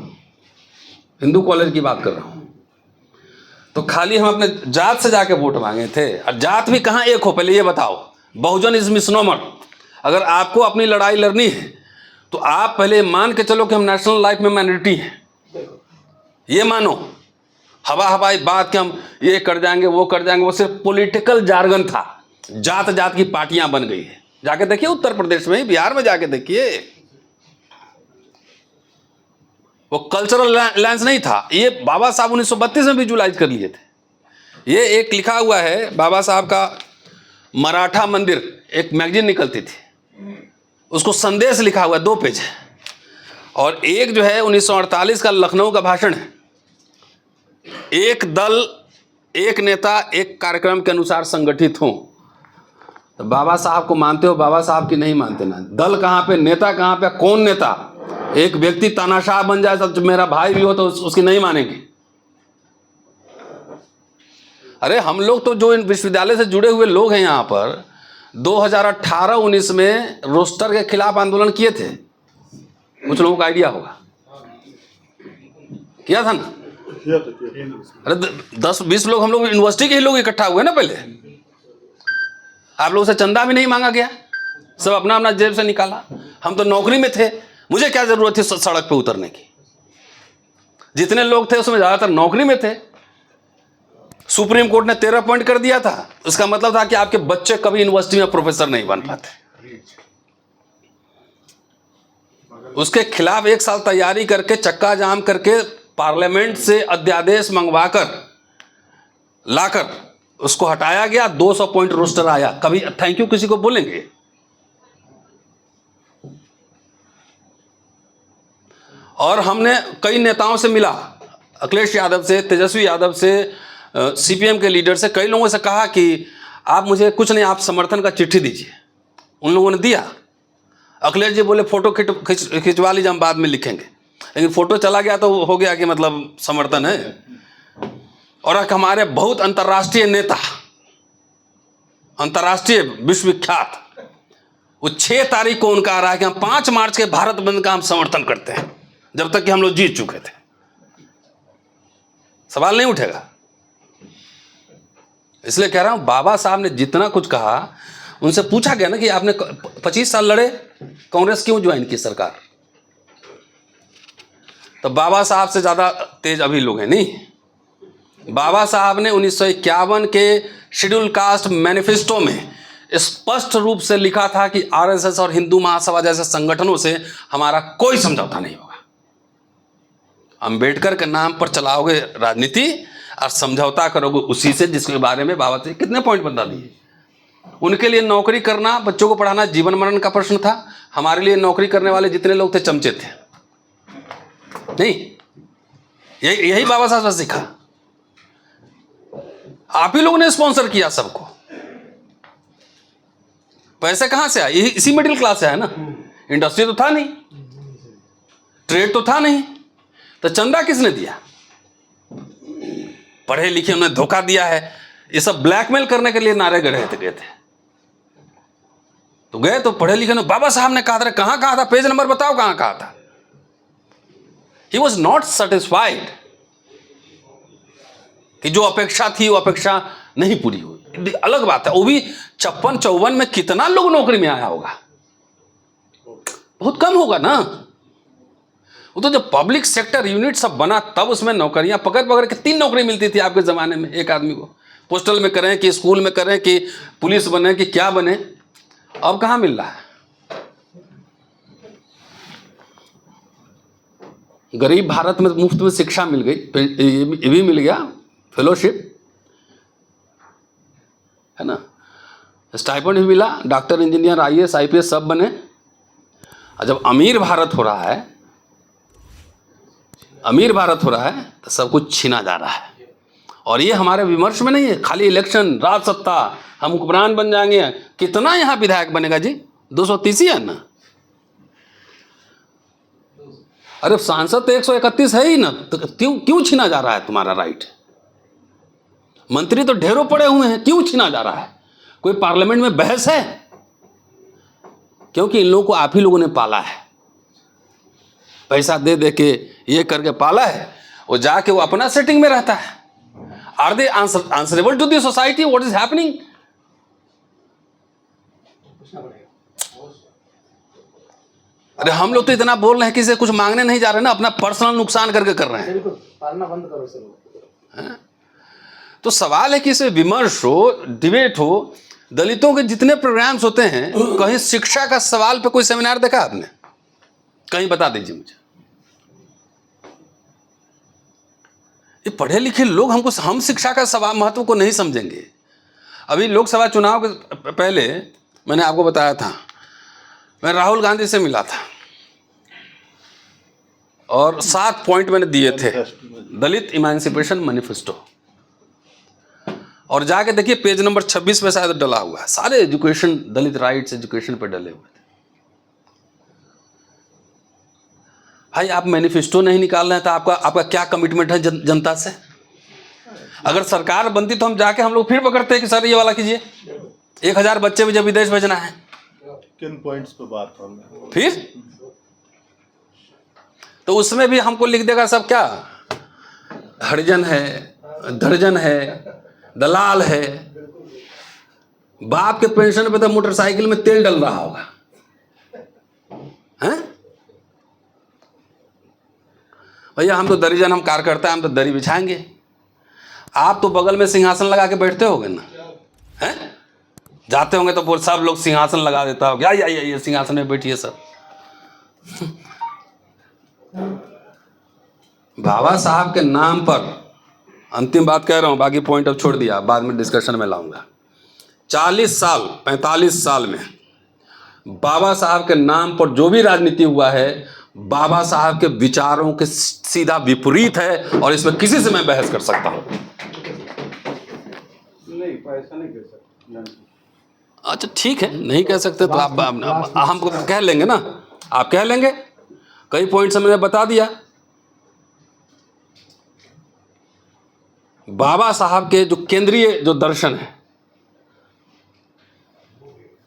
हिंदू कॉलेज की बात कर रहा हूं। तो खाली हम अपने जात से जाके वोट मांगे थे, और जात भी कहां एक हो, पहले ये बताओ। बहुजन इज मिसनोमर। अगर आपको अपनी लड़ाई लड़नी है तो आप पहले मान के चलो कि हम नेशनल लाइफ में माइनॉरिटी हैं, ये मानो। हवा हवाई बात कि हम ये कर जाएंगे वो कर जाएंगे, वो सिर्फ पॉलिटिकल जार्गन था। जात जात की पार्टियां बन गई है। जाके देखिए उत्तर प्रदेश में, बिहार में जाके देखिए, वो कल्चरल अलायंस नहीं था। ये बाबा साहब 1932 में विजुलाइज कर लिए थे। ये एक लिखा हुआ है बाबा साहब का, मराठा मंदिर, एक मैगजीन निकलती थी, उसको संदेश लिखा हुआ है, 2 पेज है। और एक जो है 1948 का लखनऊ का भाषण है। एक दल, एक नेता, एक कार्यक्रम के अनुसार संगठित हों। तो बाबा साहब को मानते हो, बाबा साहब की नहीं मानते ना। दल कहाँ पे, नेता कहाँ पे, कौन नेता? एक व्यक्ति तानाशाह बन जाए, सब मेरा भाई भी हो तो उसकी नहीं मानेंगे। अरे हम लोग तो जो इन विश्वविद्यालय से जुड़े हुए लोग हैं यहाँ पर, 2018-19 में रोस्टर के खिलाफ आंदोलन किए थे। कुछ लोगों को आइडिया होगा, किया था ना? अरे 10-20 लोग, हम लोग यूनिवर्सिटी के ही लोग इकट्ठा हुए ना। पहले आप लोगों से चंदा भी नहीं मांगा गया, सब अपना अपना जेब से निकाला। हम तो नौकरी में थे, मुझे क्या जरूरत थी सड़क पे उतरने की? जितने लोग थे उसमें ज्यादातर नौकरी में थे। सुप्रीम कोर्ट ने 13 पॉइंट कर दिया था, उसका मतलब था कि आपके बच्चे कभी यूनिवर्सिटी में प्रोफेसर नहीं बन पाते। उसके खिलाफ 1 साल तैयारी करके, चक्का जाम करके, पार्लियामेंट से अध्यादेश मंगवाकर लाकर उसको हटाया गया। 200 पॉइंट रोस्टर आया। कभी थैंक यू किसी को बोलेंगे? और हमने कई नेताओं से मिला, अखिलेश यादव से, तेजस्वी यादव से, सीपीएम के लीडर से, कई लोगों से कहा कि आप मुझे कुछ नहीं, आप समर्थन का चिट्ठी दीजिए। उन लोगों ने दिया। अखिलेश जी बोले फोटो खिंचवा लीजिए, हम बाद में लिखेंगे। लेकिन फोटो चला गया तो हो गया कि मतलब समर्थन है। और एक हमारे बहुत अंतर्राष्ट्रीय नेता, अंतर्राष्ट्रीय विश्वविख्यात, वो 6 तारीख को उनका आ रहा है कि हम 5 मार्च के भारत बंद का हम समर्थन करते हैं, जब तक कि हम लोग जीत चुके थे। सवाल नहीं उठेगा। इसलिए कह रहा हूं, बाबा साहब ने जितना कुछ कहा, उनसे पूछा गया ना कि आपने 25 साल लड़े, कांग्रेस क्यों ज्वाइन की सरकार? तो बाबा साहब से ज्यादा तेज अभी लोग हैं नहीं। बाबा साहब ने 1951 के शेड्यूल कास्ट मैनिफेस्टो में स्पष्ट रूप से लिखा था कि आरएसएस और हिंदू महासभा जैसे संगठनों से हमारा कोई समझौता नहीं होगा। अंबेडकर के नाम पर चलाओगे राजनीति और समझौता करोगे उसी से जिसके बारे में बाबा से कितने पॉइंट बता दिए। उनके लिए नौकरी करना, बच्चों को पढ़ाना जीवन मरण का प्रश्न था। हमारे लिए नौकरी करने वाले जितने लोग थे चमचे थे नहीं। यही बाबा साहब से सीखा। आप ही लोगों ने स्पॉन्सर किया सबको। पैसे कहां से आए? इसी मिडिल क्लास से है ना। इंडस्ट्री तो था नहीं, ट्रेड तो था नहीं, तो चंदा किसने दिया? पढ़े लिखे उन्हें धोखा दिया है। ये सब ब्लैकमेल करने के लिए नारे गए थे। तो गए तो पढ़े लिखे ने, बाबा साहब ने कहा था, कहां कहा था? पेज नंबर बताओ कहां कहा था। He was not satisfied. कि जो अपेक्षा थी वो अपेक्षा नहीं पूरी हुई, अलग बात है। वो भी 56-54 में कितना लोग नौकरी में आया होगा, बहुत कम होगा ना। वो तो जब पब्लिक सेक्टर यूनिट सब बना तब उसमें नौकरियां पकड़ पकड़ के 3 नौकरी मिलती थी आपके ज़माने में एक आदमी को। पोस्टल में करें कि स्कूल में करें कि पुलिस बने कि क्या बने, अब कहाँ मिल रहा है। गरीब भारत में मुफ्त में शिक्षा मिल गई, ये भी मिल गया, फेलोशिप है ना, स्टाइपेंड भी मिला, डॉक्टर इंजीनियर IAS IPS सब बने। और जब अमीर भारत हो रहा है, अमीर भारत हो रहा है तो सब कुछ छीना जा रहा है। और ये हमारे विमर्श में नहीं है, खाली इलेक्शन, राज सत्ता, हम हुक्मरान बन जाएंगे। कितना यहाँ विधायक बनेगा जी, 230 ही है ना। अरे सांसद तो 131 है ही ना, तो क्यों छीना जा रहा है तुम्हारा राइट। मंत्री तो ढेरों पड़े हुए हैं, क्यों छीना जा रहा है। कोई पार्लियामेंट में बहस है? क्योंकि इन लोगों को आप ही लोगों ने पाला है, पैसा दे दे के ये करके पाला है। वो जाके वो अपना सेटिंग में रहता है। Are they answerable to the society what is happening? अरे हम लोग तो इतना बोल रहे हैं कि से कुछ मांगने नहीं जा रहे ना, अपना पर्सनल नुकसान करके कर रहे हैं। पालना बंद करो से लोग। तो सवाल है कि इसे विमर्श हो, डिबेट हो। दलितों के जितने प्रोग्राम्स होते हैं, कहीं शिक्षा का सवाल पे कोई सेमिनार देखा आपने? कहीं बता दीजिए मुझे। ये पढ़े लिखे लोग हम शिक्षा का सवाल महत्व को नहीं समझेंगे। अभी लोकसभा चुनाव के पहले मैंने आपको बताया था, मैं राहुल गांधी से मिला था और 7 पॉइंट मैंने दिए थे, दलित इमांसिपेशन मैनिफेस्टो। और जाके देखिए पेज नंबर 26 पे शायद डला हुआ है, सारे एजुकेशन, दलित राइट्स एजुकेशन पे डले हुए थे। भाई आप मैनिफेस्टो नहीं निकाल रहे हैं तो आपका क्या कमिटमेंट है जनता से? अगर सरकार बनती तो हम जाके हम लोग फिर पकड़ते हैं कि सर ये वाला कीजिए, 1000 बच्चे भी जब विदेश भेजना है, किन पॉइंट्स पे बात करना फिर तो उसमें भी हमको लिख देगा सब क्या, हरिजन है, दर्जन है, दलाल है। बाप के पेंशन पे तो मोटरसाइकिल में तेल डल रहा होगा, हैं? भैया हम तो दरिजन, हम कार्यकर्ता हैं, हम तो दरी बिछाएंगे। आप तो बगल में सिंहासन लगा के बैठते होगे ना, हैं? जाते होंगे तो बोल सब लोग सिंहासन लगा देता होगा, या सिंहासन में बैठिए सब। बाबा साहब के नाम पर, अंतिम बात कह रहा हूं, बाकी पॉइंट अब छोड़ दिया, बाद में डिस्कशन में लाऊंगा। 40 साल 45 साल में बाबा साहब के नाम पर जो भी राजनीति हुआ है, बाबा साहब के विचारों के सीधा विपरीत है। और इसमें किसी से मैं बहस कर सकता हूं। नहीं, पैसा नहीं कह सकते। अच्छा ठीक है, नहीं कह सकते तो आप हम कह लेंगे ना, आप कह लेंगे। कई पॉइंट्स मैंने बता दिया। बाबा साहब के जो केंद्रीय जो दर्शन है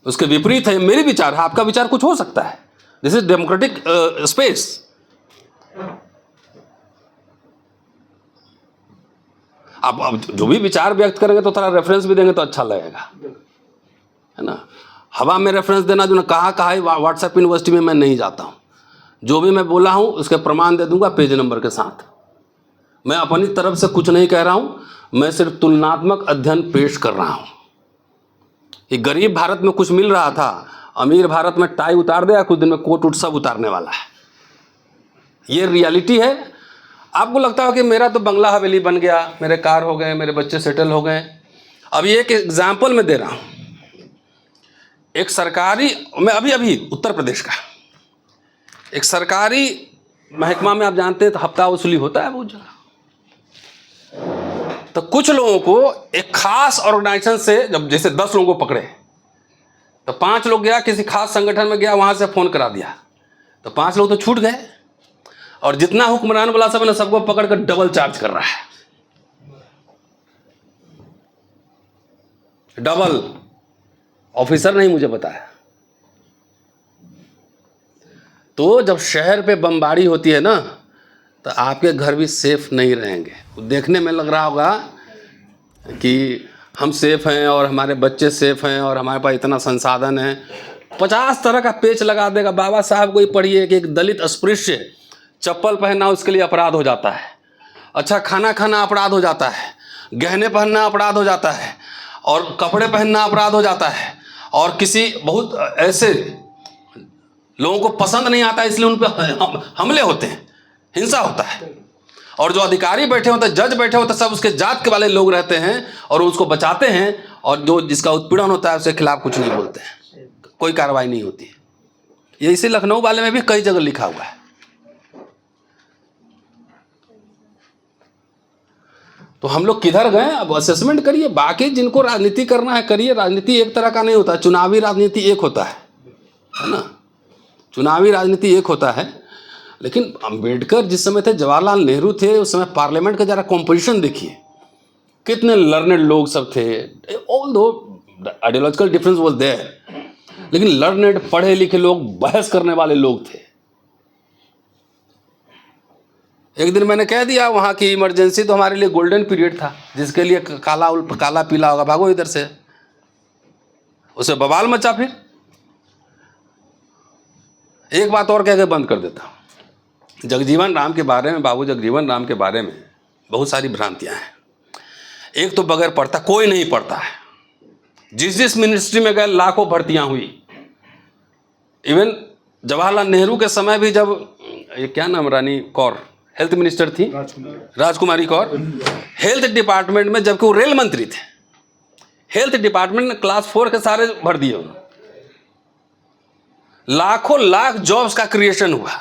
उसके विपरीत है मेरे विचार है, आपका विचार कुछ हो सकता है। This is democratic space. आप जो भी विचार व्यक्त करेंगे तो थोड़ा रेफरेंस भी देंगे तो अच्छा लगेगा, है ना। हवा में रेफरेंस देना जो ना कहाँ व्हाट्सएप यूनिवर्सिटी में मैं नहीं जाता हूँ। जो भी मैं बोला हूँ उसके प्रमाण दे दूंगा पेज नंबर के साथ। मैं अपनी तरफ से कुछ नहीं कह रहा हूँ, मैं सिर्फ तुलनात्मक अध्ययन पेश कर रहा हूँ। ये गरीब भारत में कुछ मिल रहा था, अमीर भारत में टाई उतार दिया, कुछ दिन में कोट उट सब उतारने वाला है। ये रियलिटी है। आपको लगता है कि मेरा तो बंगला हवेली बन गया, मेरे कार हो गए, मेरे बच्चे सेटल हो गए। अब ये एक एग्जाम्पल मैं दे रहा हूँ। एक सरकारी, मैं अभी उत्तर प्रदेश का एक सरकारी महकमा में, आप जानते हैं तो हफ्ता वसूली होता है बहुत जगह। तो कुछ लोगों को एक खास ऑर्गेनाइजेशन से, जब जैसे 10 लोगों को पकड़े तो 5 लोग गया, किसी खास संगठन में गया, वहां से फोन करा दिया तो 5 लोग तो छूट गए। और जितना हुक्मरान वाला सब ने सबको पकड़ कर डबल चार्ज कर रहा है, डबल। ऑफिसर नहीं मुझे बताया। तो जब शहर पे बमबारी होती है ना, तो आपके घर भी सेफ नहीं रहेंगे। देखने में लग रहा होगा कि हम सेफ हैं और हमारे बच्चे सेफ हैं और हमारे पास इतना संसाधन है, 50 तरह का पेच लगा देगा। बाबा साहब को ही पढ़िए कि एक दलित अस्पृश्य चप्पल पहनना उसके लिए अपराध हो जाता है, अच्छा खाना खाना अपराध हो जाता है, गहने पहनना अपराध हो जाता है, और कपड़े पहनना अपराध हो जाता है, और किसी बहुत ऐसे लोगों को पसंद नहीं आता इसलिए उन पर हमले होते हैं, हिंसा होता है, और जो अधिकारी बैठे होते हैं, जज बैठे होते हैं, सब उसके जात के वाले लोग रहते हैं और उसको बचाते हैं, और जो जिसका उत्पीड़न होता है उसके खिलाफ कुछ नहीं बोलते हैं, कोई कार्रवाई नहीं होती है। ये इसी लखनऊ वाले में भी कई जगह लिखा हुआ है। तो हम लोग किधर गए अब असेसमेंट करिए। बाकी जिनको राजनीति करना है करिए, राजनीति एक तरह का नहीं होता, चुनावी राजनीति एक होता है ना, चुनावी राजनीति एक होता है। लेकिन अंबेडकर जिस समय थे, जवाहरलाल नेहरू थे, उस समय पार्लियामेंट का जरा कॉम्पोजिशन देखिए, कितने लर्नेड लोग सब थे। ऑल दो आइडियोलॉजिकल डिफरेंस वाज देयर, लेकिन लर्नेड पढ़े लिखे लोग, बहस करने वाले लोग थे। एक दिन मैंने कह दिया वहाँ की इमरजेंसी तो हमारे लिए गोल्डन पीरियड था, जिसके लिए काला पीला होगा, भागो इधर से, उसे बवाल मचा। फिर एक बात और कह के बंद कर देता हूँ। जगजीवन राम के बारे में, बाबू जगजीवन राम के बारे में बहुत सारी भ्रांतियाँ हैं। एक तो बगैर पढ़ता कोई नहीं पढ़ता है। जिस मिनिस्ट्री में गए लाखों भर्तियाँ हुई। इवन जवाहरलाल नेहरू के समय भी, जब ये क्या नाम, रानी कौर हेल्थ मिनिस्टर थी, राजकुमारी कौर, हेल्थ डिपार्टमेंट में, जबकि वो रेल मंत्री थे, हेल्थ डिपार्टमेंट में क्लास 4 के सारे भर दिए उन्होंने। लाखों लाख जॉब्स का क्रिएशन हुआ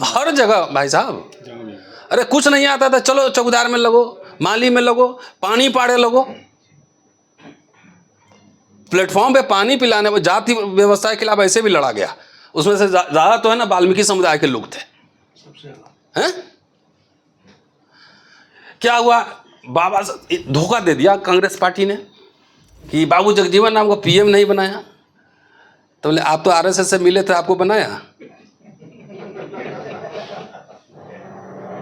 हर जगह भाई साहब। अरे कुछ नहीं आता था, चलो चौकीदार में लगो, माली में लगो, पानी पाड़े लगो, प्लेटफॉर्म पे पानी पिलाने में जाति व्यवस्था के खिलाफ ऐसे भी लड़ा गया। उसमें से ज्यादा तो है ना वाल्मीकि समुदाय के लोग थे, हैं? क्या हुआ, बाबा धोखा दे दिया कांग्रेस पार्टी ने कि बाबू जगजीवन राम को पीएम नहीं बनाया। तो बोले आप तो आरएसएस से मिले थे, आपको बनाया,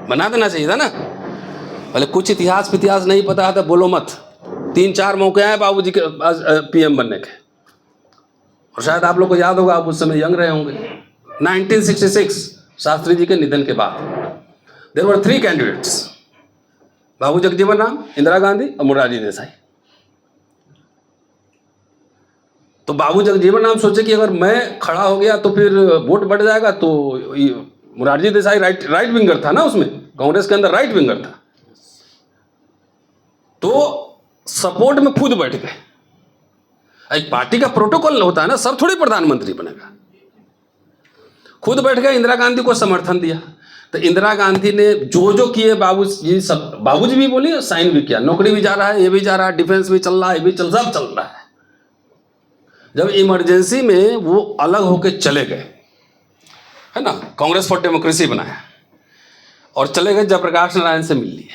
बना देना चाहिए था ना। बोले कुछ इतिहास नहीं पता था, बोलो मत। 3-4 मौके आए बाबू जी के पीएम बनने के, और शायद आप लोग को याद होगा, आप उस समय यंग रहे होंगे। 1966 शास्त्री जी के निधन के बाद देयर वर 3 कैंडिडेट्स, बाबू जगजीवन राम, इंदिरा गांधी और मोरारजी देसाई। तो बाबू जगजीवन राम सोचे कि अगर मैं खड़ा हो गया तो फिर वोट बढ़ जाएगा। तो मोरारजी देसाई राइट विंगर था ना, उसमें कांग्रेस के अंदर राइट विंगर था, तो सपोर्ट में खुद बैठ गए। एक पार्टी का प्रोटोकॉल होता है ना, सब थोड़ी प्रधानमंत्री बनेगा। खुद बैठ गए, इंदिरा गांधी को समर्थन दिया। तो इंदिरा गांधी ने जो किए बाबूजी भी बोली, साइन भी किया, नौकरी भी जा रहा है, ये भी जा रहा है, डिफेंस भी चल रहा है, ये भी सब चल रहा है। जब इमरजेंसी में वो अलग होके चले गए, है ना, कांग्रेस फॉर डेमोक्रेसी बनाया और चले गए, जयप्रकाश नारायण से मिल लिए।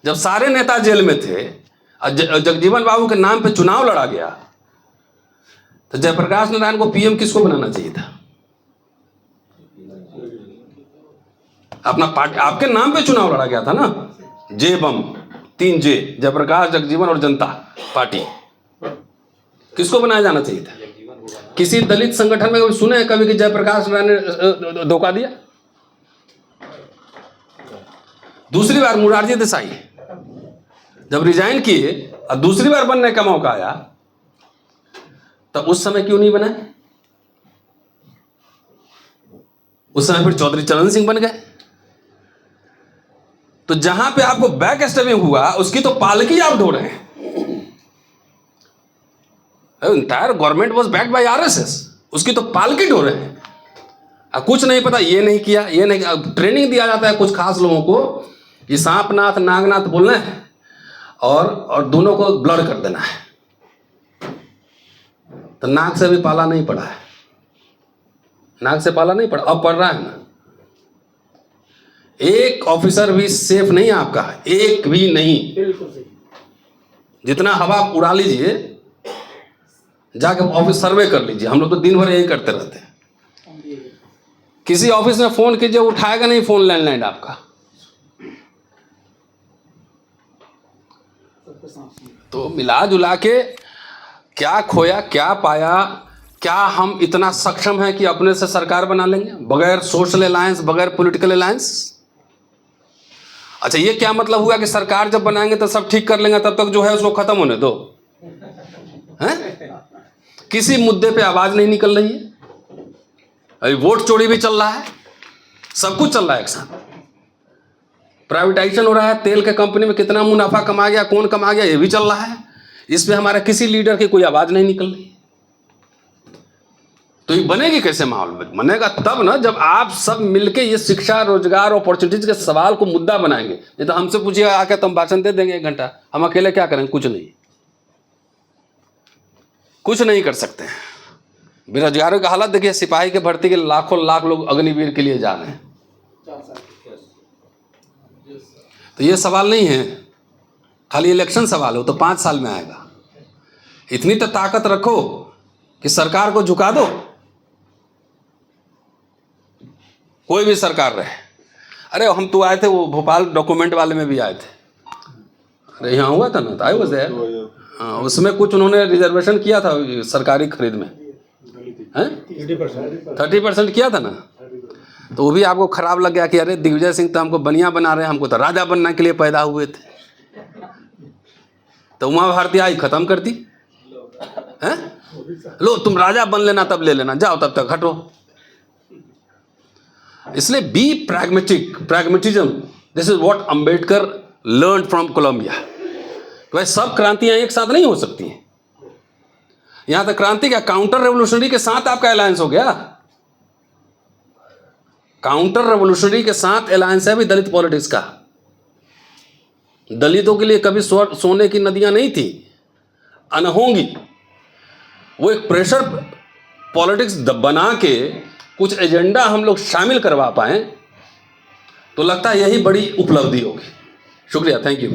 जब सारे नेता जेल में थे, जगजीवन बाबू के नाम पे चुनाव लड़ा गया, तो जयप्रकाश नारायण को पीएम किसको बनाना चाहिए था? अपना पार्टी, आपके नाम पे चुनाव लड़ा गया था ना, जेबम 3 जे, जयप्रकाश, जगजीवन और जनता पार्टी। किसको बनाया जाना चाहिए था? किसी दलित संगठन में कभी सुने हैं कभी कि जयप्रकाश नारायण ने धोखा दिया? दूसरी बार मोरारजी देसाई जब रिजाइन किए और दूसरी बार बनने का मौका आया, तो उस समय क्यों नहीं बनाए? उस समय फिर चौधरी चरण सिंह बन गए। तो जहां पे आपको बैक स्टेपिंग हुआ, उसकी तो पालकी आप ढो रहे हैं। Entire government was backed by RSS, उसकी तो पालकी ढो रहे हैं। कुछ नहीं पता, ये नहीं किया, ये नहीं, ट्रेनिंग दिया जाता है कुछ खास लोगों को, ये सांपनाथ नागनाथ बोलना है और दोनों को ब्लर कर देना है। तो नाक से भी पाला नहीं पड़ा है, नाक से पाला नहीं पड़ा, अब पड़ रहा है ना। एक ऑफिसर भी सेफ नहीं है आपका, एक भी नहीं। जितना हवा उड़ा लीजिए, जाके ऑफिस सर्वे कर लीजिए। हम लोग तो दिन भर यही करते रहते हैं। किसी ऑफिस में फोन कीजिए, उठाएगा नहीं फोन, लैंडलाइन आपका। तो मिला जुला के क्या खोया क्या पाया, क्या हम इतना सक्षम हैं कि अपने से सरकार बना लेंगे बगैर सोशल अलायंस, बगैर पॉलिटिकल अलायंस? अच्छा, ये क्या मतलब हुआ कि सरकार जब बनाएंगे तो सब ठीक कर लेंगे, तब तक जो है उसको खत्म होने दो? हैं? किसी मुद्दे पे आवाज नहीं निकल रही है। अभी वोट चोरी भी चल रहा है, सब कुछ चल रहा है एक साथ। प्राइवेटाइजेशन हो रहा है, तेल के कंपनी में कितना मुनाफा कमा गया, कौन कमा गया, ये भी चल रहा है। इस पे हमारे किसी लीडर की कोई आवाज नहीं निकल रही। तो ये बनेगी कैसे माहौल? बनेगा तब ना जब आप सब मिलके ये शिक्षा, रोजगार, अपॉर्चुनिटीज के सवाल को मुद्दा बनाएंगे। नहीं तो हमसे पूछिए आके तो हम भाषण दे देंगे 1 घंटा, हम अकेले क्या करेंगे? कुछ नहीं, कुछ नहीं कर सकते हैं। बेरोजगारों की हालत देखिए, सिपाही के भर्ती के लाखों लाख लोग अग्निवीर के लिए जा रहे हैं। तो ये सवाल नहीं है खाली इलेक्शन सवाल हो तो 5 साल में आएगा। इतनी तो ताकत रखो कि सरकार को झुका दो, कोई भी सरकार रहे। अरे हम तो आए थे, वो भोपाल डॉक्यूमेंट वाले में भी आए थे। अरे यहाँ हुआ था ना, तो आई वाज देयर। हाँ, उसमें कुछ उन्होंने रिजर्वेशन किया था सरकारी खरीद में, 30% किया था ना। तो वो भी आपको खराब लग गया कि अरे दिग्विजय सिंह तो हमको बनिया बना रहे हैं, हमको तो राजा बनने के लिए पैदा हुए थे। तो उमा भारती आई, खत्म कर दी। हैं? लो तुम राजा बन लेना, तब ले लेना, जाओ तब तक हटो। इसलिए be pragmatism, this is what Ambedkar learn from Columbia. भाई सब क्रांतियां एक साथ नहीं हो सकती हैं। यहां तक क्रांति क्या, काउंटर रेवोल्यूशनरी के साथ आपका अलायंस हो गया। काउंटर रेवोल्यूशनरी के साथ अलायंस है भी दलित पॉलिटिक्स का। दलितों के लिए कभी सोने की नदियां नहीं थी, अनहोंगी। वो एक प्रेशर पॉलिटिक्स बना के कुछ एजेंडा हम लोग शामिल करवा पाए, तो लगता है यही बड़ी उपलब्धि होगी। शुक्रिया, थैंक यू।